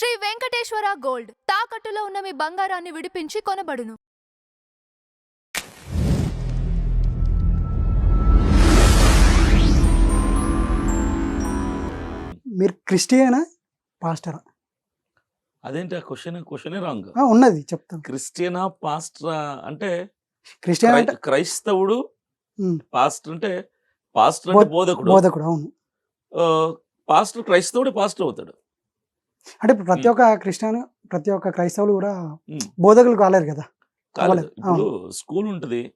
Shri Venkateswara gold తాకట్టులో ఉన్న మీ బంగారాన్ని విడిపించి కొనబడును. మీరు క్రిస్టియనా పాస్టరా? అదేంటి ఆ క్వశ్చనే రాంగ్. ఉన్నది చెప్తాను. క్రిస్టియనా పాస్టరా అంటే క్రిస్టియన్ అంటే క్రైస్తవుడు, ఉమ్, పాస్టర్ అంటే పాస్టర్ అంటే బోధకుడు. బోధకుడు. అవును. ఆ, పాస్టర్ క్రైస్తవుడు పాస్టర్ అవుతాడు. అంటే ఇప్పుడు ప్రతి ఒక్క క్రిస్టియన్, ప్రతి ఒక్క క్రైస్తవులు కూడా ఉమ్, బోధకులు కాలేరు కదా. కాలేదు. అవ్వలేదు. ఇప్పుడు స్కూల్ ఉంటుంది,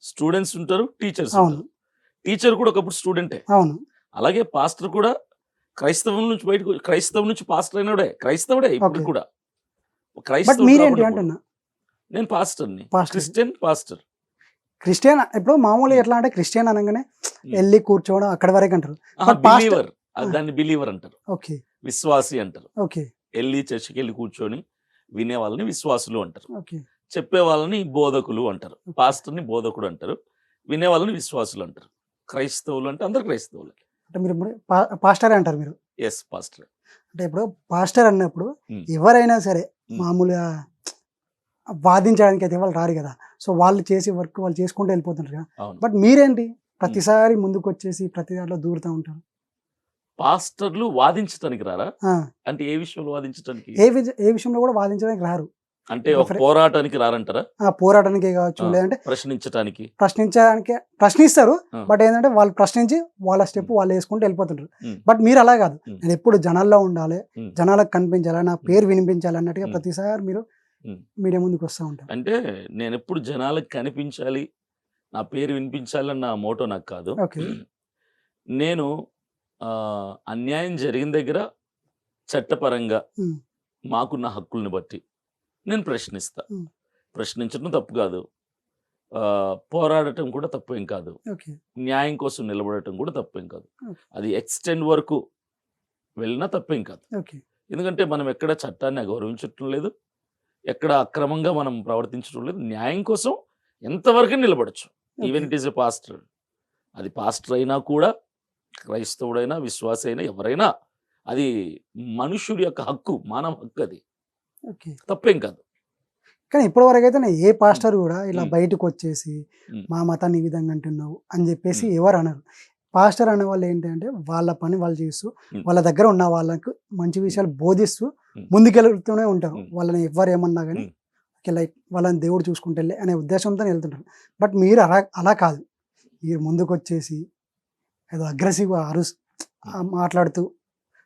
స్టూడెంట్స్ ఉంటారు, టీచర్స్ అవును. ఉంటారు. టీచర్ కూడా ఒకప్పుడు స్టూడెంటే. అవును. అలాగే పాస్టర్ కూడా క్రైస్తవం నుంచి బయటకు, క్రైస్తవం నుంచి పాస్టర్ అయినాడే క్రైస్తవుడే ఇప్పుడు Okay. కూడా. బట్ క్రైస్తవుడు మీరేంటి కాకుండా అంటున్నా? నేను పాస్టర్ని, పాస్టర్. Christian pastor. క్రిస్టియన్ ఇప్పుడు మామూలుగా ఎట్లా అంటే క్రిస్టియన్ అనగానే వెళ్ళి కూర్చోవడం అక్కడి వరకు అంటారు. But pastor- బిలీవర్, దాన్ని బిలీవర్ అంటారు, ఓకే విశ్వాసి అంటారు. ఓకే వెళ్ళి చర్చికి వెళ్ళి కూర్చొని వినే వాళ్ళని విశ్వాసులు అంటారు, ఓకే చెప్పే వాళ్ళని బోధకులు అంటారు, పాస్టర్ని బోధకుడు అంటారు, వినే వాళ్ళని విశ్వాసులు అంటారు. క్రైస్తవులు అంటే అందరు క్రైస్తవులు. అంటే మీరు పాస్టరే అంటారు మీరు. Yes, pastor. అంటే ఇప్పుడు పాస్టర్ అన్నప్పుడు Hmm. ఎవరైనా సరే Hmm. మామూలుగా వాదించడానికి అయితే వాళ్ళు రారు కదా. సో వాళ్ళు చేసే వర్క్ వాళ్ళు చేసుకుంటూ వెళ్ళిపోతుంటారు కదా. అవును. బట్ మీరేంటి ప్రతిసారి ముందుకు వచ్చేసి ప్రతి దాంట్లో దూరుతూ ఉంటారు? పాస్టర్లు వాదించటానికి రారా? ఆ, అంటే ఏ విషయంలో వాదించటానికి? ఏ విషయంలో కూడా వాదించడానికి రారు. అంటే ఒక పోరాటానికి రారంటారా? ఆ పోరాటానికి కావచ్చు, ఆ, లేదంటే ప్రశ్నించటానికి. ప్రశ్నిస్తారు. ఆ. బట్ ఏంటంటే వాళ్ళు ప్రశ్నించి వాళ్ళ స్టెప్ వాళ్ళు వేసుకుంటూ వెళ్ళిపోతుంటారు. Hmm. బట్ మీరు అలా కాదు. Hmm. నేను ఎప్పుడు జనాల్లో ఉండాలి, Hmm. జనాలకు కనిపించాలి, నా పేరు వినిపించాలి అన్నట్టుగా Hmm. ప్రతిసారి మీరు Hmm. మీడియా ముందుకు వస్తూ ఉంటారు. అంటే నేను ఎప్పుడు జనాలకు కనిపించాలి, నా పేరు వినిపించాలని నా మోటో నాకు కాదు. ఓకే. నేను అన్యాయం జరిగిన దగ్గర చట్టపరంగా Hmm. మాకున్న హక్కుల్ని బట్టి నేను ప్రశ్నిస్తా. Hmm. ప్రశ్నించడం తప్పు కాదు, పోరాడటం కూడా తప్పేం కాదు, ఓకే న్యాయం కోసం నిలబడటం కూడా తప్పేం కాదు. Okay. అది ఎక్స్టెండ్ వరకు వెళ్ళినా తప్పేం కాదు. ఓకే ఎందుకంటే మనం ఎక్కడ చట్టాన్ని అగౌరవించటం లేదు, ఎక్కడ అక్రమంగా మనం ప్రవర్తించడం లేదు. న్యాయం కోసం ఎంతవరకు నిలబడచ్చు. Even it is a pastor. అది పాస్టర్ అయినా కూడా, క్రైస్తవుడైనా, విశ్వాసి అయినా, ఎవరైనా అది మనుష్యుడి యొక్క హక్కు, మానవ హక్కు. అది ఓకే. తప్పేం కాదు. కానీ ఇప్పటి వరకు అయితే ఏ పాస్టర్ కూడా ఇలా Hmm. బయటకు వచ్చేసి Hmm. మా మతాన్ని ఈ విధంగా అంటున్నావు అని చెప్పేసి Hmm. ఎవరు అనరు. పాస్టర్ అనే వాళ్ళు ఏంటంటే వాళ్ళ పని వాళ్ళు చేస్తూ Hmm. వాళ్ళ దగ్గర ఉన్న వాళ్ళకు మంచి విషయాలు బోధిస్తూ Hmm. ముందుకెళ్తూనే ఉంటారు. Hmm. వాళ్ళని ఎవరు ఏమన్నా కానీ Hmm. లైక్ వాళ్ళని దేవుడు చూసుకుంటే అనే ఉద్దేశంతో వెళ్తుంటారు. బట్ మీరు అలా కాదు. మీరు ముందుకు వచ్చేసి ఏదో అగ్రెసివ్గా మాట్లాడుతూ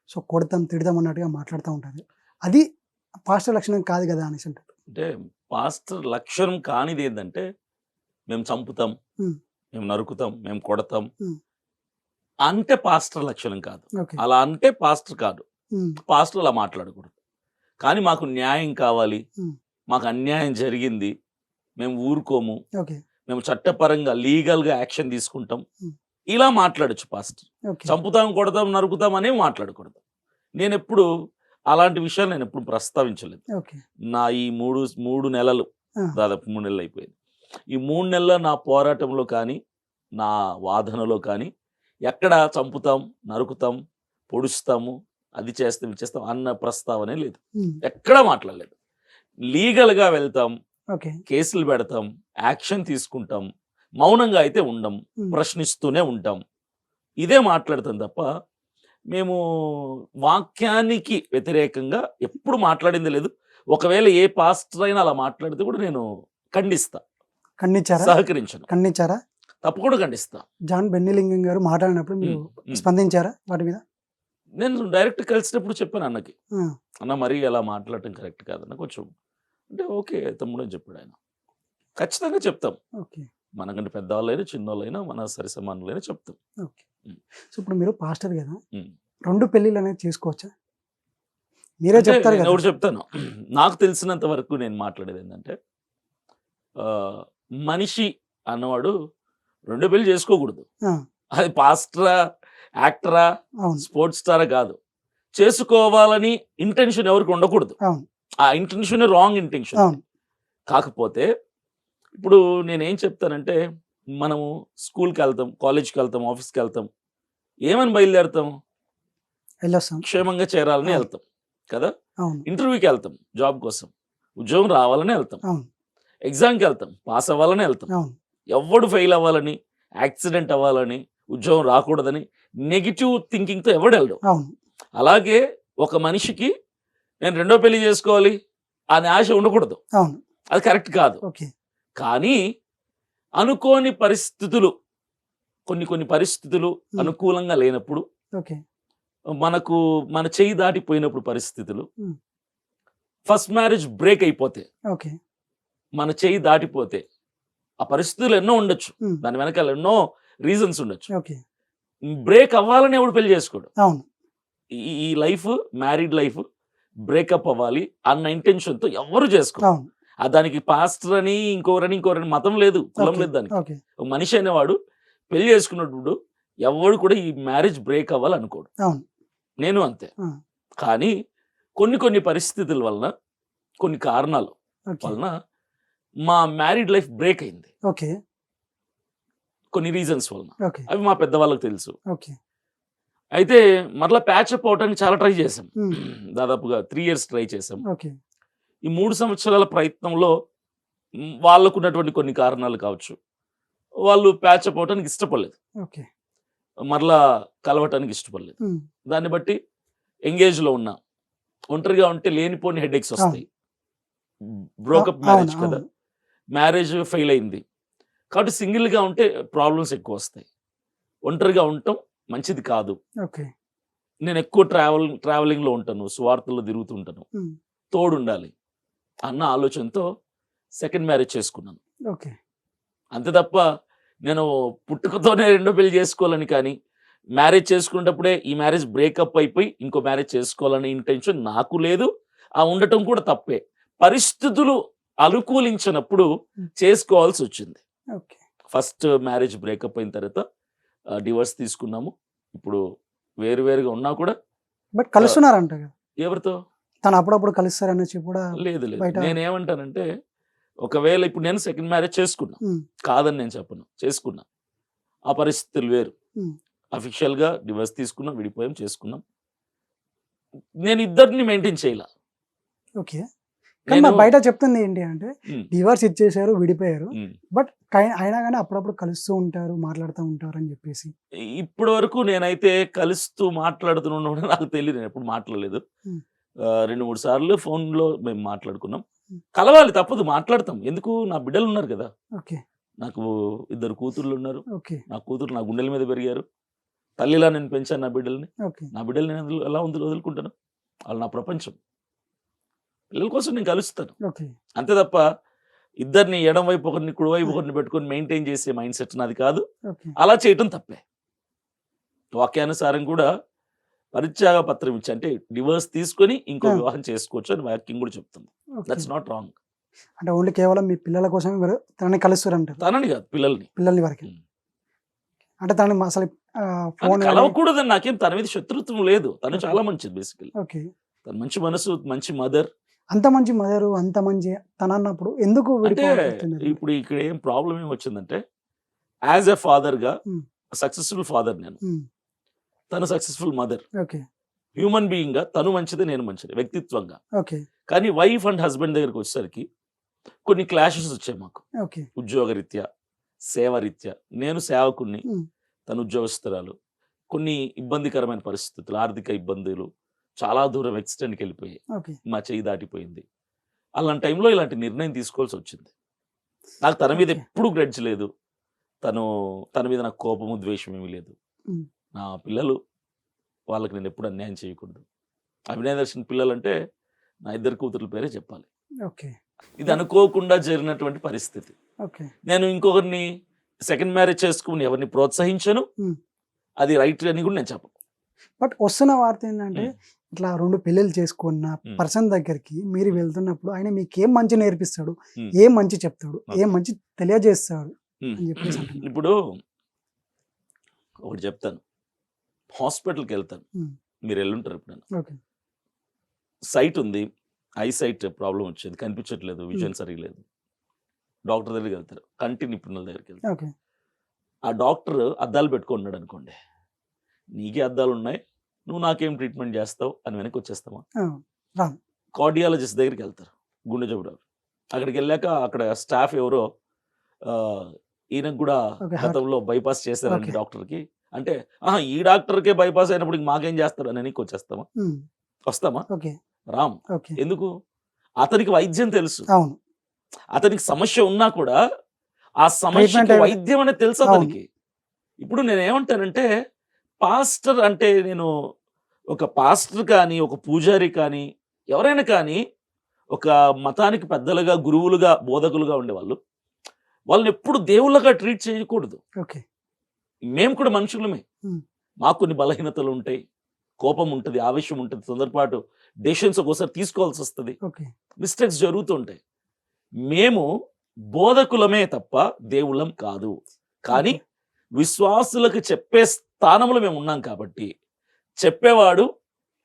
సో కొడతాం తిడతాం అన్నట్టుగా మాట్లాడుతూ ఉంటుంది. అది పాస్టర్ లక్షణం కాదు కదా అనేసి అంటారు. అంటే పాస్టర్ లక్షణం కానిది ఏంటంటే మేము చంపుతాం, Hmm. మేము నరుకుతాం, మేము కొడతాం Hmm. అంటే పాస్టర్ లక్షణం కాదు. ఓకే. అలా అంటే పాస్టర్ కాదు. Hmm. పాస్టర్ అలా మాట్లాడకూడదు. కానీ మాకు న్యాయం కావాలి, Hmm. మాకు అన్యాయం జరిగింది, మేము ఊరుకోము, ఓకే. మేము చట్టపరంగా లీగల్గా యాక్షన్ తీసుకుంటాం, Hmm. ఇలా మాట్లాడొచ్చు పాస్టర్. ఓకే. చంపుతాం, కొడతాం, నరుకుతాం అనేవి మాట్లాడకూడదు. నేను ఎప్పుడు అలాంటి విషయాలు నేను ఎప్పుడు ప్రస్తావించలేదు. ఓకే. నా ఈ మూడు నెలలు, ఆ. దాదాపు 3 నెలలు అయిపోయింది. ఈ 3 నెలల నా పోరాటంలో కానీ, నా వాదనలో కానీ ఎక్కడ చంపుతాం, నరుకుతాం, పొడుస్తాము, అది చేస్తాం, ఇది చేస్తాం అన్న ప్రస్తావనే లేదు. Hmm. ఎక్కడా మాట్లాడలేదు. లీగల్గా వెళ్తాం, ఓకే. కేసులు పెడతాం, యాక్షన్ తీసుకుంటాం, మౌనంగా అయితే ఉండం, Hmm. ప్రశ్నిస్తూనే ఉంటాం. ఇదే మాట్లాడతాం తప్ప మేము వాక్యానికి వ్యతిరేకంగా ఎప్పుడు మాట్లాడింది లేదు. ఒకవేళ ఏ పాస్టర్ అయినా అలా మాట్లాడితే కూడా నేను ఖండిస్తా, సహకరించను, ఖండించారా? తప్పకుండా ఖండిస్తా. జాన్ బెన్నీలింగం గారు మాట్లాడినప్పుడు మీరు స్పందించారా వాటి మీద? నేను డైరెక్ట్ కలిసినప్పుడు చెప్పాను అన్నకి, ఆ. అన్న మరీ అలా మాట్లాడటం కరెక్ట్ కాదన్న, కొంచెం అంటే ఓకే తమ్ముడు అని చెప్పాడు ఆయన. ఖచ్చితంగా చెప్తాం, ఓకే. మనకంటే పెద్దవాళ్ళైనా చిన్నవాళ్ళైనా మన సరి సమానులైనా చెప్తాం. ఓకే. సో ఇప్పుడు మీరు పాస్టర్ కదా, ఉమ్. 2 పెళ్ళిళ్ళు అనేది చేసుకోవచ్చా? మీరే అంటే చెప్తారు నేను కదా. ఒకటి చెప్తాను, నాకు తెలిసినంత వరకు నేను మాట్లాడేది ఏంటంటే మనిషి అన్నవాడు 2 పెళ్లి చేసుకోకూడదు. ఆ, అది పాస్టరా, యాక్టరా, అవును. స్పోర్ట్స్ స్టారా కాదు. చేసుకోవాలని ఇంటెన్షన్ ఎవరికి ఉండకూడదు. అవును. ఆ ఇంటెన్షన్ రాంగ్ ఇంటెన్షన్. అవును. కాకపోతే ఇప్పుడు నేనేం చెప్తానంటే, మనము స్కూల్కి వెళ్తాం, కాలేజ్కి వెళ్తాం, ఆఫీస్కి వెళ్తాం, ఏమని బయలుదేరుతాం? వెళ్ళొస్తాం. క్షేమంగా చేరాలని అవును. వెళ్తాం. కదా. అవును. ఇంటర్వ్యూకి వెళ్తాం జాబ్ కోసం, ఉద్యోగం రావాలని వెళ్తాం. అవును. ఎగ్జామ్కి వెళ్తాం, పాస్ అవ్వాలని వెళ్తాం. అవును. ఎవడు ఫెయిల్ అవ్వాలని, యాక్సిడెంట్ అవ్వాలని, ఉద్యోగం రాకూడదని నెగిటివ్ థింకింగ్తో ఎవడు వెళ్ళడు. అవును. అలాగే ఒక మనిషికి నేను రెండో పెళ్లి చేసుకోవాలి అనే ఆశ ఉండకూడదు. అవును. అది కరెక్ట్ కాదు. ఓకే. కానీ అనుకోని పరిస్థితులు, కొన్ని పరిస్థితులు అనుకూలంగా లేనప్పుడు, ఓకే. మన చెయ్యి దాటిపోయినప్పుడు పరిస్థితులు, Hmm. ఫస్ట్ మ్యారేజ్ బ్రేక్ అయిపోతే, ఓకే. మన చెయ్యి దాటిపోతే, ఆ పరిస్థితులు ఎన్నో ఉండొచ్చు, దాని వెనకాల ఎన్నో రీజన్స్ ఉండొచ్చు. ఓకే. బ్రేక్ అవ్వాలని ఎవడు పెళ్లి చేసుకోడు. అవును. ఈ లైఫ్, మ్యారీడ్ లైఫ్ బ్రేకప్ అవ్వాలి అన్న ఇంటెన్షన్తో ఎవరు చేసుకోరు. అవును. దానికి పాస్టర్ అని ఇంకోరని మతం లేదు, కులం ఓకే. లేదు దానికి. ఓకే. ఒక మనిషి అనేవాడు పెళ్లి చేసుకున్నప్పుడు ఎవడు కూడా ఈ మ్యారేజ్ బ్రేక్ అవ్వాలనుకోడు. అవును. నేను అంతే. ఆ. కానీ కొన్ని పరిస్థితుల వలన, కొన్ని కారణాల ఓకే. వలన మా మ్యారీడ్ లైఫ్ బ్రేక్ అయింది. ఓకే. కొన్ని రీజన్స్ వలన. ఓకే. అవి మా పెద్దవాళ్ళకి తెలుసు. ఓకే. అయితే మరలా ప్యాచప్ అవడానికి చాలా ట్రై చేసాం. Hmm. దాదాపుగా 3 years ట్రై చేసాం. ఓకే. ఈ 3 సంవత్సరాల ప్రయత్నంలో వాళ్ళకున్నటువంటి కొన్ని కారణాలు కావచ్చు, వాళ్ళు ప్యాచప్ అవడానికి ఇష్టపడలేదు, ఓకే. మరలా కలవటానికి ఇష్టపడలేదు. Hmm. దాన్ని బట్టి ఎంగేజ్లో ఉన్నా, ఒంటరిగా ఉంటే లేనిపోని హెడేక్స్ వస్తాయి. బ్రోకప్ మ్యారేజ్ అవును. కదా, అవును. మ్యారేజ్ ఫెయిల్ అయింది కాబట్టి సింగిల్గా ఉంటే ప్రాబ్లమ్స్ ఎక్కువ వస్తాయి. ఒంటరిగా ఉండటం మంచిది కాదు. ఓకే. నేను ఎక్కువ ట్రావెలింగ్లో ఉంటాను, సువార్తల్లో తిరుగుతుంటాను, Hmm. తోడు ఉండాలి అన్న ఆలోచనతో సెకండ్ మ్యారేజ్ చేసుకున్నాను. ఓకే. అంతే తప్ప నేను పుట్టుకతోనే రెండో పెళ్లి చేసుకోవాలని కానీ, మ్యారేజ్ చేసుకునేటప్పుడే ఈ మ్యారేజ్ బ్రేకప్ అయిపోయి ఇంకో మ్యారేజ్ చేసుకోవాలనే ఇంటెన్షన్ నాకు లేదు. ఆ ఉండటం కూడా తప్పే. పరిస్థితులు అనుకూలించినప్పుడు చేసుకోవాల్సి వచ్చింది. ఓకే. ఫస్ట్ మ్యారేజ్ బ్రేకప్ అయిన తర్వాత డివోర్స్ తీసుకున్నాము. ఇప్పుడు వేరువేరుగా ఉన్నా కూడా బట్ కలుస్తున్నారంట కదా, ఎవరితో తను అప్పుడప్పుడు కలుస్తారనేసి కూడా. లేదు. బయట- నేనేమంటానంటే, ఒకవేళ ఇప్పుడు నేను సెకండ్ మ్యారేజ్ చేసుకున్నా, Hmm. కాదని నేను చెప్పను, చేసుకున్నా, ఆ పరిస్థితులు వేరు. Hmm. అఫీషియల్గా డివోర్స్ తీసుకున్నాం, విడిపోయాం, చేసుకున్నాం. నేను ఇద్దరిని మెయింటైన్ చేయాల. ఓకే. కానీ మరి బయట చెప్తుంది ఏంటి అంటే డివోర్స్ ఇచ్చేసారు, విడిపోయారు, బట్ అయినా కానీ అప్పుడప్పుడు కలుస్తూ ఉంటారు, మాట్లాడుతూ ఉంటారు అని చెప్పేసి. ఇప్పటి వరకు నేనైతే కలుస్తూ మాట్లాడుతున్నా నాకు తెలియదు, నేను ఎప్పుడు మాట్లాడలేదు. Hmm. 2-3 సార్లు ఫోన్లో మేము మాట్లాడుకున్నాం. కలవాలి, తప్పదు, మాట్లాడతాం. ఎందుకు, నా బిడ్డలు ఉన్నారు కదా, ఓకే. నాకు 2 కూతుర్లు ఉన్నారు. ఓకే. నా కూతురు నా గుండెల మీద పెరిగారు. తల్లిలా నేను పెంచాను నా బిడ్డల్ని. ఓకే. నా బిడ్డలు నేను ఎలా వదులుకుంటాను, వాళ్ళు నా ప్రపంచం. పిల్లల కోసం నేను కలుస్తాను, ఓకే. అంతే తప్ప ఇద్దరిని ఎడం వైపు ఒకరిని కుడి వైపు ఒకరిని పెట్టుకొని మెయింటైన్ చేసే మైండ్ సెట్ నాది కాదు. ఓకే. అలా చేయటం తప్పే. వాక్యానుసారం కూడా పరిత్యాగ పత్రం ఇచ్చి, అంటే డివోర్స్ తీసుకొని ఇంకో వివాహం చేసుకోవచ్చు అని వాక్యం కూడా చెప్తుంది. ఓకే. That's not wrong. అంటే ఓన్లీ కేవలం మీ పిల్లల కోసమే మీరు తనని కలుస్తారంటారు, తనని కాదు, పిల్లల్ని వరకు. అంటే తనని అసలు ఫోన్ కలవకూడదని నాకేం తన మీద శత్రుత్వం లేదు. తను Okay. చాలా మంచిది బేసికలీ. ఓకే. తను మంచి మనసు, మంచి మదర్. అంత మంచి మదరు, అంత మంచి తన అన్నప్పుడు ఎందుకు అంటే విడిపోవాల్సి వచ్చింది? ఇప్పుడు ఇక్కడ ఏం ప్రాబ్లం ఏం వచ్చిందంటే, యాజ్ ఎ ఫాదర్గా Hmm. సక్సెస్ఫుల్ ఫాదర్ నేను, Hmm. తను సక్సెస్ఫుల్ మదర్. ఓకే. హ్యూమన్ బీయింగ్గా తను మంచిదే, నేను మంచిదే వ్యక్తిత్వంగా. ఓకే. కానీ వైఫ్ అండ్ హస్బెండ్ దగ్గరికి వచ్చేసరికి కొన్ని క్లాషెస్ వచ్చాయి మాకు, ఓకే. ఉద్యోగరీత్యా, సేవరీత్యా. నేను సేవకుణ్ణి, Hmm. తను ఉద్యోగస్తురాలు. కొన్ని ఇబ్బందికరమైన పరిస్థితులు, ఆర్థిక ఇబ్బందులు చాలా దూరం ఎక్స్టెండ్కి వెళ్ళిపోయాయి, ఓకే. మా చెయ్యి దాటిపోయింది. అలాంటి టైంలో ఇలాంటి నిర్ణయం తీసుకోవాల్సి వచ్చింది. నాకు తన మీద Okay. ఎప్పుడూ గ్రడ్జ్ లేదు, తన మీద నాకు కోపము ద్వేషం ఏమీ లేదు. Hmm. నా పిల్లలు, వాళ్ళకి నేను ఎప్పుడు అన్యాయం చేయకూడదు. అభినయ దర్శన్ పిల్లలంటే నా 2 కూతుర్ల పేరే చెప్పాలి. ఓకే. ఇది అనుకోకుండా జరిగినటువంటి పరిస్థితి. ఓకే. నేను ఇంకొకరిని సెకండ్ మ్యారేజ్ చేసుకుని ఎవరిని ప్రోత్సహించను, Hmm. అది రైట్ అని కూడా నేను చెప్పను. బట్ వస్తున్న వార్త ఏంటంటే ఇట్లా 2 పెళ్ళిళ్ళు చేసుకున్న Hmm. పర్సన్ దగ్గరికి మీరు వెళ్తున్నప్పుడు ఆయన మీకు ఏం మంచి నేర్పిస్తాడు, Hmm. ఏం మంచి చెప్తాడు, ఏం Okay. మంచి తెలియజేస్తాడు Hmm. అని చెప్పేసి అంటున్నారు. ఇప్పుడు ఒకటి చెప్తాను, హాస్పిటల్కి వెళ్తాను, Hmm. మీరు వెళ్ళుంటారు ఎప్పుడైనా. ఓకే. సైట్ ఉంది, ఐ సైట్ ప్రాబ్లం వచ్చింది, కనిపించట్లేదు, విజన్ సరిగా లేదు. డాక్టర్ దగ్గరికి వెళ్తారు, కంటి నిపుణుల దగ్గరికి వెళ్తారు. ఓకే. ఆ డాక్టర్ అద్దాలు పెట్టుకున్నాడు అనుకోండి, నీకే అద్దాలు ఉన్నాయి, నువ్వు నాకేం ట్రీట్మెంట్ చేస్తావు అని వెనక్కి వచ్చేస్తామా? ఆ, రామ్. కార్డియాలజిస్ట్ దగ్గరికి వెళ్తారు, గుండె జబ్బు. అక్కడికి వెళ్ళాక అక్కడ స్టాఫ్ ఎవరో ఈయనకు కూడా ఓకే, హార్ట్. గతంలో బైపాస్ చేశారండి ఓకే. డాక్టర్కి. అంటే ఈ డాక్టర్కే బైపాస్ అయినప్పుడు ఇంక మాకేం చేస్తాడు అని నీకు వచ్చేస్తామా? ఉమ్, వస్తామా? ఓకే, రామ్. ఓకే, ఎందుకు? అతనికి వైద్యం తెలుసు. అవును, అతనికి సమస్య ఉన్నా కూడా ఆ సమస్యకి Treatment వైద్యం అనేది తెలుసు అవును. అతనికి. ఇప్పుడు నేను ఏమంటానంటే, పాస్టర్ అంటే నేను ఒక పాస్టర్ కానీ, ఒక పూజారి కానీ, ఎవరైనా కానీ, ఒక మతానికి పెద్దలుగా, గురువులుగా, బోధకులుగా ఉండేవాళ్ళు, వాళ్ళని ఎప్పుడు దేవుళ్ళగా ట్రీట్ చేయకూడదు. ఓకే, మేము కూడా మనుషులమే. Hmm. మాకు కొన్ని బలహీనతలు ఉంటాయి, కోపం ఉంటుంది, ఆవేశం ఉంటుంది, తొందరపాటు డెసిషన్స్ ఒక్కోసారి తీసుకోవాల్సి వస్తుంది, ఓకే, మిస్టేక్స్ జరుగుతుంటాయి. మేము బోధకులమే తప్ప దేవుళ్ళం కాదు. కానీ ఓకే. విశ్వాసులకు చెప్పే స్థానంలో మేము ఉన్నాం కాబట్టి, చెప్పేవాడు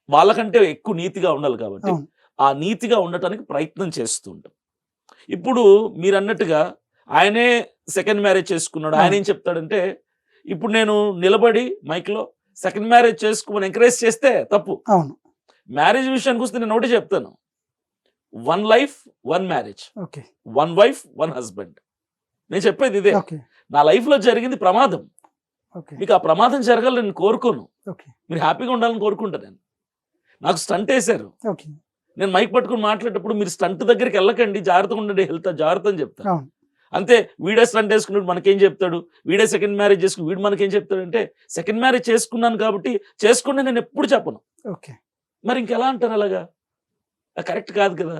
వాళ్ళకంటే ఎక్కువ నీతిగా ఉండాలి కాబట్టి, అవును. ఆ నీతిగా ఉండటానికి ప్రయత్నం చేస్తూ ఉంటాం. ఇప్పుడు మీరు అన్నట్టుగా ఆయనే సెకండ్ మ్యారేజ్ చేసుకున్నాడు. ఆయన ఏం చెప్తాడంటే, ఇప్పుడు నేను నిలబడి మైక్లో సెకండ్ మ్యారేజ్ చేసుకోమని ఎంకరేజ్ చేస్తే తప్పు. అవును, మ్యారేజ్ విషయానికి వస్తే నేను ఒకటి చెప్తాను, 1 life 1 marriage, okay, 1 wife 1 husband. నేను చెప్పేది ఇదే. ఓకే, నా లైఫ్లో జరిగింది ప్రమాదం. ఓకే, మీకు ఆ ప్రమాదం జరగాలని నేను కోరుకోను. ఓకే, మీరు హ్యాపీగా ఉండాలని కోరుకుంటాను. నేను నాకు స్టంట్ వేశారు, ఓకే, నేను మైక్ పట్టుకుని మాట్లాడేటప్పుడు మీరు స్టంట్ దగ్గరికి వెళ్ళకండి, జాగ్రత్తగా ఉండండి, హెల్త్ జాగ్రత్త అని చెప్తాను. అవును, అంతే. వీడే స్టంట్ వేసుకున్నాడు మనకేం చెప్తాడు, వీడే సెకండ్ మ్యారేజ్ చేసుకుని వీడు మనకేం చెప్తాడు అంటే, సెకండ్ మ్యారేజ్ చేసుకున్నాను కాబట్టి చేసుకోండి నేను ఎప్పుడు చెప్పను. ఓకే. మరి ఇంకెలా అంటారు అలాగా? కరెక్ట్ కాదు కదా.